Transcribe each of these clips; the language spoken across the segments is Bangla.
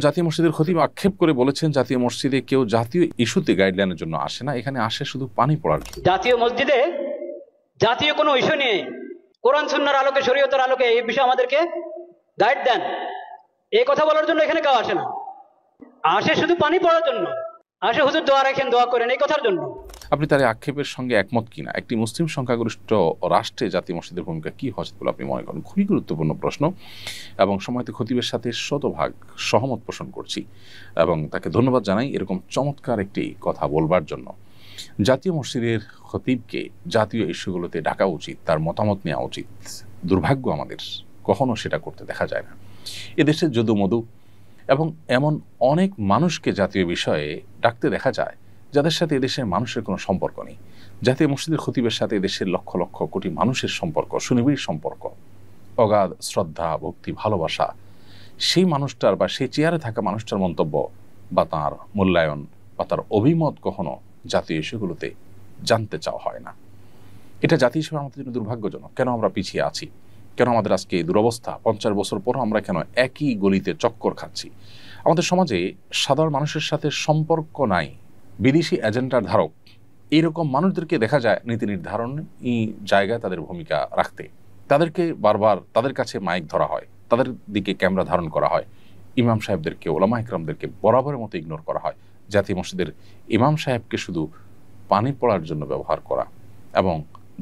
জাতীয় মসজিদের খতিব আক্ষেপ করে বলেছেন, জাতীয় মসজিদে কেউ জাতীয় ইস্যুতে গাইডলাইনের জন্য আসে না, এখানে আসে শুধু পানি পড়ার জন্য। জাতীয় মসজিদে জাতীয় কোনো ইস্যু নিয়ে কোরআন সুন্নাহর আলোকে, শরীয়তের আলোকে এই বিষয়ে আমাদেরকে গাইড দেন, এই কথা বলার জন্য এখানে কেউ আসে না। আসে শুধু পানি পড়ার জন্য, আসে হুজুর দোয়া রাখেন, দোয়া করেন, এই কথার জন্য। আপনি তার আক্ষেপের সঙ্গে একমত কিনা? একটি মুসলিম সংখ্যাগরিষ্ঠ রাষ্ট্রে জাতীয় মসজিদের ভূমিকা কি হওয়া উচিত বলে আপনি মনে করেন? খুবই গুরুত্বপূর্ণ প্রশ্ন এবং সময়ত খতিবের সাথে শতভাগ সহমত পোষণ করছি এবং তাকে ধন্যবাদ জানাই এরকম চমৎকার একটি কথা বলবার জন্য। জাতীয় মসজিদের খতিবকে জাতীয় ইস্যুগুলোতে ডাকা উচিত, তার মতামত নেওয়া উচিত। দুর্ভাগ্য আমাদের কখনো সেটা করতে দেখা যায় না। এদেশের যদু মধু এবং এমন অনেক মানুষকে জাতীয় বিষয়ে ডাকতে দেখা যায় যাদের সাথে এদেশের মানুষের কোনো সম্পর্ক নেই। জাতীয় মসজিদের খতিবের সাথে এদেশের লক্ষ লক্ষ কোটি মানুষের সম্পর্ক, সুনিবিড় সম্পর্ক, অগাধ শ্রদ্ধা, ভক্তি, ভালোবাসা। সেই মানুষটার বা সেই চেয়ারে থাকা মানুষটার মন্তব্য বা তাঁর মূল্যায়ন বা তার অভিমত কখনো জাতীয় ইস্যুগুলোতে জানতে চাওয়া হয় না। এটা জাতীয় হিসেবে আমাদের জন্য দুর্ভাগ্যজনক। কেন আমরা পিছিয়ে আছি? কেন আমাদের আজকে এই দুরবস্থা? 50 বছর পরও আমরা কেন একই গলিতে চক্কর খাচ্ছি? আমাদের সমাজে সাধারণ মানুষের সাথে সম্পর্ক নাই, বিদেশি এজেন্ডার ধারক এইরকম মানুষদেরকে দেখা যায় নীতি নির্ধারণী জায়গায় তাদের ভূমিকা রাখতে। তাদেরকে বারবার তাদের কাছে মাইক ধরা হয়, তাদের দিকে ক্যামেরা ধারণ করা হয়। ইমাম সাহেবদেরকে, ওলামা ইকরামদেরকে বরাবরের মতো ইগনোর করা হয়। জাতীয় মসজিদের ইমাম সাহেবকে শুধু পানি পড়ার জন্য ব্যবহার করা এবং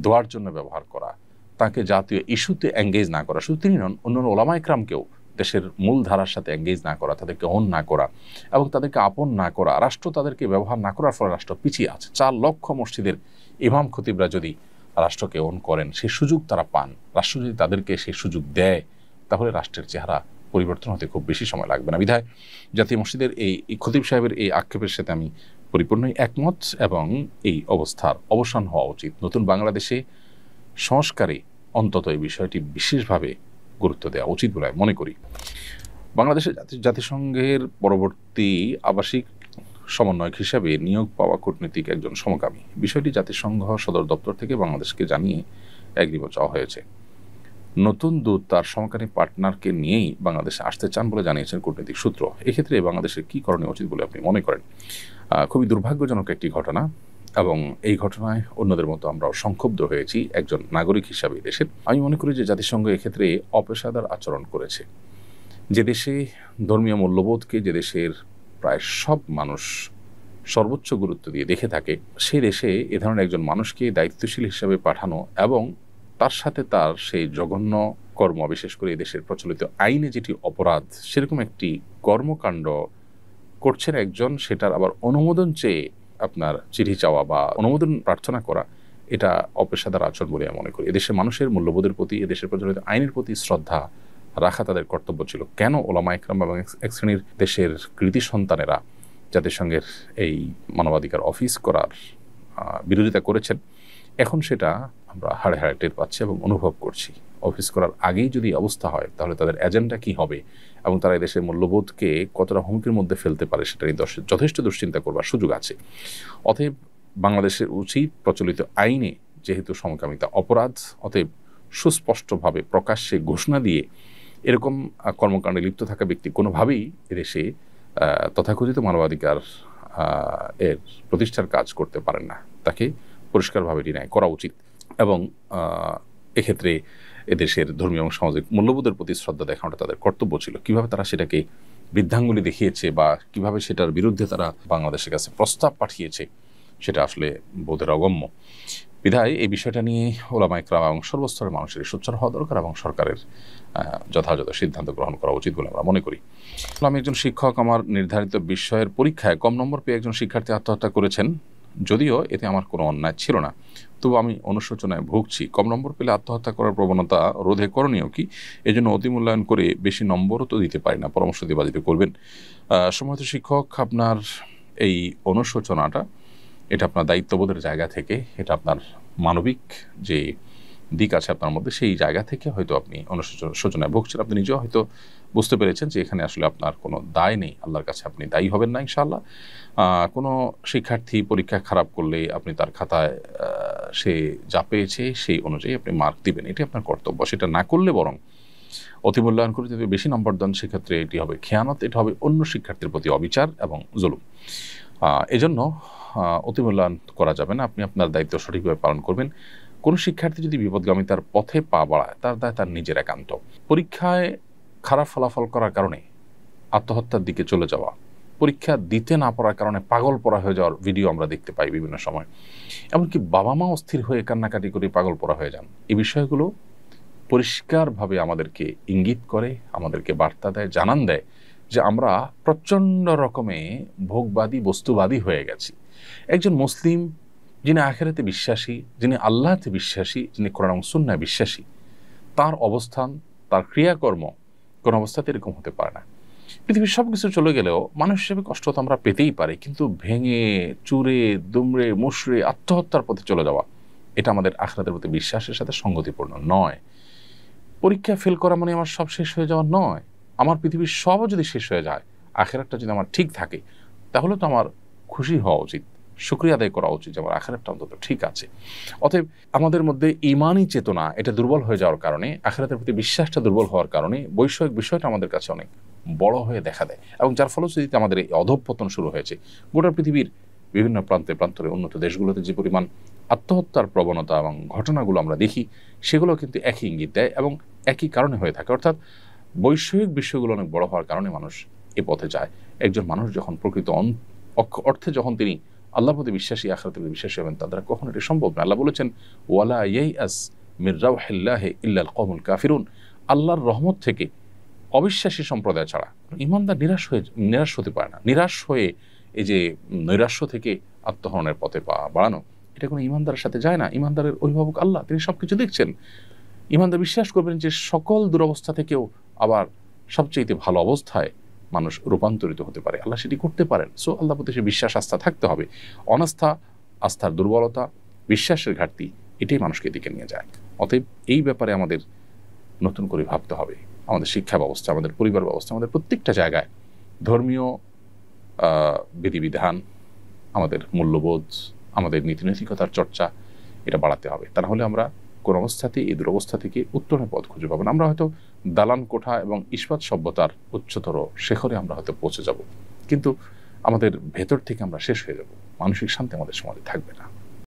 দোয়ার জন্য ব্যবহার করা, তাকে জাতীয় ইস্যুতে এঙ্গেজ না করা, শুধু তিনি নন, অন্যান্য ওলামা ইকরামকেও দেশের মূল ধারার সাথে এঙ্গেজ না করা, তাদেরকে অন না করা এবং তাদেরকে আপন না করা, রাষ্ট্র তাদেরকে ব্যবহার না করার ফলে রাষ্ট্র পিছিয়ে আছে। 4 লক্ষ মসজিদের ইমাম খতিবরা যদি রাষ্ট্রকে অন করেন, সেই সুযোগ তারা পান, রাষ্ট্র যদি তাদেরকে সেই সুযোগ দেয়, তাহলে রাষ্ট্রের চেহারা পরিবর্তন হতে খুব বেশি সময় লাগবে না। বিধায় জাতীয় মসজিদের এই খতিব সাহেবের এই আক্ষেপের সাথে আমি পরিপূর্ণই একমত এবং এই অবস্থার অবসান হওয়া উচিত। নতুন বাংলাদেশে সংস্কারে অন্তত এই বিষয়টি বিশেষভাবে গুরুত্ব দেওয়া উচিত বলে মনে করি। বাংলাদেশের জাতিসংঘের পরবর্তী আবাসিক সমন্বয়ক হিসাবে নিয়োগ পাওয়া কূটনীতিক একজন সমকামী, বিষয়টি জাতিসংঘ সদর দপ্তর থেকে বাংলাদেশকে জানিয়ে এগ্রিমেন্ট চাওয়া হয়েছে। নতুন দূত তার সমকামী পার্টনারকে নিয়েই বাংলাদেশে আসতে চান বলে জানিয়েছেন কূটনীতিক সূত্র। এক্ষেত্রে বাংলাদেশের কী করণীয় উচিত বলে আপনি মনে করেন? খুবই দুর্ভাগ্যজনক একটি ঘটনা এবং এই ঘটনায় অন্যদের মতো আমরাও সংক্ষুব্ধ হয়েছি একজন নাগরিক হিসাবে দেশের। আমি মনে করি যে জাতিসংঘ এক্ষেত্রে অপেশাদার আচরণ করেছে। যে দেশে ধর্মীয় মূল্যবোধকে, যে দেশের প্রায় সব মানুষ সর্বোচ্চ গুরুত্ব দিয়ে দেখে থাকে, সে দেশে এ ধরনের একজন মানুষকে দায়িত্বশীল হিসাবে পাঠানো এবং তার সাথে তার সেই জঘন্য কর্ম, বিশেষ করে দেশের প্রচলিত আইনে যেটি অপরাধ, সেরকম একটি কর্মকাণ্ড করছেন একজন, সেটার আবার অনুমোদন চেয়ে আপনার চিঠি চাওয়া বা অনুমোদন প্রার্থনা করা, এটা অপেশাদার আচরণ বলে আমি মনে করি। এদেশের মানুষের মূল্যবোধের প্রতি, এদেশের প্রচলিত আইনের প্রতি শ্রদ্ধা রাখা তাদের কর্তব্য ছিল। কেন ওলামা ইকরাম এবং এক শ্রেণীর দেশের কৃতি সন্তানেরা জাতিসংঘের এই মানবাধিকার অফিস করার বিরোধিতা করেছেন, এখন সেটা আমরা হাড়ে হাড়ে টের পাচ্ছি এবং অনুভব করছি। অফিস করার আগেই যদি অবস্থা হয়, তাহলে তাদের এজেন্ডা কি হবে এবং তারা দেশের মূল্যবোধকে কতটা হুমকির মধ্যে ফেলতে পারে, সেটা নিয়ে যথেষ্ট দুশ্চিন্তা করবার সুযোগ আছে। অতএব বাংলাদেশের উচিত, প্রচলিত আইনে যেহেতু সমকামিতা অপরাধ, অতএব সুস্পষ্টভাবে প্রকাশ্যে ঘোষণা দিয়ে এরকম কর্মকাণ্ডে লিপ্ত থাকা ব্যক্তি কোনোভাবেই এদেশে তথাকথিত মানবাধিকার এর প্রতিষ্ঠার কাজ করতে পারেন না। তাকে পরিষ্কারভাবে ডিনাই করা উচিত এবং এক্ষেত্রে এদেশের ধর্মীয় এবং সামাজিক মূল্যবোধের প্রতি শ্রদ্ধা দেখানোটা তাদের কর্তব্য ছিল। কিভাবে তারা সেটাকে বৃদ্ধাঙ্গুলি দেখিয়েছে বা কিভাবে সেটার বিরুদ্ধে তারা বাংলাদেশের কাছে প্রস্তাব পাঠিয়েছে, সেটা আসলে বোধের অগম্য। বিধায় এই বিষয়টা নিয়ে ওলামা ইকরাম এবং সর্বস্তরের মানুষের সোচ্চার হওয়া দরকার এবং সরকারের যথাযথ সিদ্ধান্ত গ্রহণ করা উচিত বলে আমরা মনে করি। আমি একজন শিক্ষক, আমার নির্ধারিত বিষয়ের পরীক্ষায় কম নম্বর পেয়ে একজন শিক্ষার্থী আত্মহত্যা করেছেন। যদিও এতে আমার কোনো অন্যায় ছিল না, তবু আমি অনুশোচনায় ভুগছি। কম নম্বর পেলে আত্মহত্যা করার প্রবণতা রোধে করণীয় কি? এই জন্য অতিমূল্যায়ন করে বেশি নম্বরও তো দিতে পারি না, পরামর্শ দিয়ে বাজিত করবেন। সম্মানিত শিক্ষক, আপনার এই অনুশোচনাটা, এটা আপনার দায়িত্ববোধের জায়গা থেকে, এটা আপনার মানবিক যে দিক আছে আপনার মধ্যে, সেই জায়গা থেকে হয়তো আপনি অনুশোচনায় ভুগছেন। আপনি নিজেও হয়তো বুঝতে পেরেছেন যে এখানে আসলে আপনার কোনো দায় নেই, আল্লাহর কাছে আপনি দায়ী হবেন না ইনশাআল্লাহ। কোনো শিক্ষার্থী পরীক্ষা খারাপ করলে আপনি তার খাতায় সে যা পেয়েছে সেই অনুযায়ী আপনি মার্ক দিবেন, এটি আপনার কর্তব্য। সেটা না করলে বরং অতি মূল্যায়ন করে যদি বেশি নম্বর দেন সেক্ষেত্রে এটি হবে খেয়ানত, এটা হবে অন্য শিক্ষার্থীর প্রতি অবিচার এবং জুলুম। এজন্য অতি মূল্যায়ন করা যাবে না। আপনি আপনার দায়িত্ব সঠিকভাবে পালন করবেন। কোনো শিক্ষার্থী যদি বিপদগামিতার পথে পা বাড়ায় তার দায় তার নিজের একান্ত। পরীক্ষায় খারাপ ফলাফল করার কারণে আত্মহত্যার দিকে চলে যাওয়া, পরীক্ষা দিতে না পারার কারণে পাগল পড়া হয়ে যাওয়ার ভিডিও আমরা দেখতে পাই বিভিন্ন সময়। এমনকি বাবা মা অস্থির হয়ে কান্নাকাটি করে পাগল পড়া হয়ে যান। এই বিষয়গুলো পরিষ্কারভাবে আমাদেরকে ইঙ্গিত করে, আমাদেরকে বার্তা দেয়, জানান দেয় যে আমরা প্রচণ্ড রকমে ভোগবাদী, বস্তুবাদী হয়ে গেছি। একজন মুসলিম যিনি আখিরাতে বিশ্বাসী, যিনি আল্লাহতে বিশ্বাসী, যিনি কোরআন এবং সুন্নাহয় বিশ্বাসী, তার অবস্থান, তার ক্রিয়াকর্ম কোন অবস্থাতে এরকম হতে পারে না। পৃথিবীর সব কিছু চলে গেলেও মানুষ হিসেবে কষ্ট তো আমরা পেতেই পারি, কিন্তু ভেঙে চুরে দুমড়ে মুশড়ে আত্মহত্যার পথে চলে যাওয়া, এটা আমাদের আখিরাতের প্রতি বিশ্বাসের সাথে সঙ্গতিপূর্ণ নয়। পরীক্ষা ফেল করা মানে আমার সব শেষ হয়ে যাওয়া নয়। আমার পৃথিবীর সবও যদি শেষ হয়ে যায়, আখিরাতটা যদি আমার ঠিক থাকে, তাহলে তো আমার খুশি হওয়া উচিত, শুকরিয়া আদায় করা উচিত যে আমার আখিরাতটা অন্তত ঠিক আছে। অতএব আমাদের মধ্যে ঈমানি চেতনা এটা দুর্বল হয়ে যাওয়ার কারণে, আখিরাতের প্রতি বিশ্বাসটা দুর্বল হওয়ার কারণে বৈষয়িক বিষয়টা আমাদের কাছে অনেক বড় হয়ে দেখা দেয়, এবং যার ফলশ্রুতিতে আমাদের এই অধঃপতন শুরু হয়েছে। গোটা পৃথিবীর বিভিন্ন প্রান্তে প্রান্তরে উন্নত দেশগুলোতে যে পরিমাণ আত্মহত্যার প্রবণতা এবং ঘটনাগুলো আমরা দেখি, সেগুলো কিন্তু একই ইঙ্গিত দেয় এবং একই কারণে হয়ে থাকে। অর্থাৎ বৈষয়িক বিষয়গুলো অনেক বড় হওয়ার কারণে মানুষ এ পথে যায়। একজন মানুষ যখন প্রকৃত অর্থে যখন তিনি আল্লাহর প্রতি বিশ্বাসী, আখিরাতের প্রতি বিশ্বাসী হবেন, তার দ্বারা কখনো এটা সম্ভব না। আল্লাহ বলেছেন, ওয়ালা ইয়াইআস মির রাউহিল্লাহি ইল্লাল কওমুল কাফিরুন, আল্লাহর রহমত থেকে অবিশ্বাসী সম্প্রদায় ছাড়া ঈমানদার নিরাশ হতে পারে না। নিরাশ হয়ে এই যে নৈরাশ্য থেকে আত্মহরণের পথে পা বাড়ানো, এটা কোনো ঈমানদারের সাথে যায় না। ঈমানদারের অভিভাবক আল্লাহ, তিনি সবকিছু দেখছেন। ঈমানদার বিশ্বাস করবেন যে সকল দুরবস্থা থেকেও আবার সবচেয়ে ভালো অবস্থায় মানুষ রূপান্তরিত হতে পারে, আল্লাহ সেটি করতে পারেন। সো আল্লাহ প্রতি সে বিশ্বাস, আস্থা থাকতে হবে। অনাস্থা, আস্থার দুর্বলতা, বিশ্বাসের ঘাটতি, এটাই মানুষকে দিকে নিয়ে যায়। অতএব এই ব্যাপারে আমাদের নতুন করে ভাবতে হবে। আমাদের শিক্ষা ব্যবস্থা, আমাদের পরিবার ব্যবস্থা, আমাদের প্রত্যেকটা জায়গায় ধর্মীয় বিধিবিধান, আমাদের মূল্যবোধ, আমাদের নীতিনৈতিকতার চর্চা, এটা বাড়াতে হবে। তা না হলে আমরা কোন অবস্থাতেই এই দুরবস্থা থেকে উত্তরণের পথ খুঁজে পাবো না। আমরা হয়তো দালান কোঠা এবং ইস্পাত সভ্যতার উচ্চতর শেখরে আমরা হয়তো পৌঁছে যাব, কিন্তু আমাদের ভেতর থেকে আমরা শেষ হয়ে যাব। মানসিক শান্তি আমাদের সমাজে থাকবে না।